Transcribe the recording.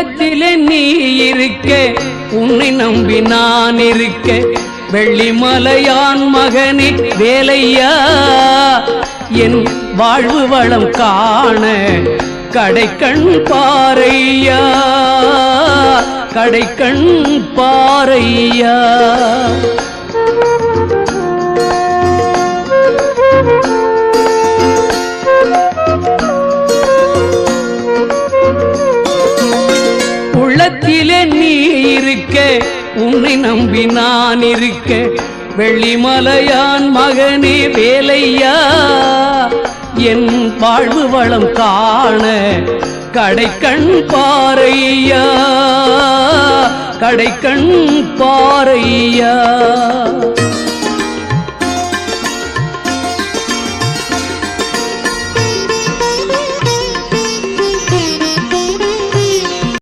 உள்ளத்திலே நீ இருக்க உன்னை நம்பி நான் இருக்க வெள்ளிமலையான் மகனே வேலையா என் வாழ்வு வளம் காண கடைக்கண் பாரையா கடைக்கண் பாரையா உள்ளத்திலே நீ இருக்க உன்னை நம்பி நான் இருக்க வெள்ளிமலையான் மகனே வேலையா என் வாழ்வு வளம் காண கடைக்கண் பாரையா கடைக்கண் பாரையா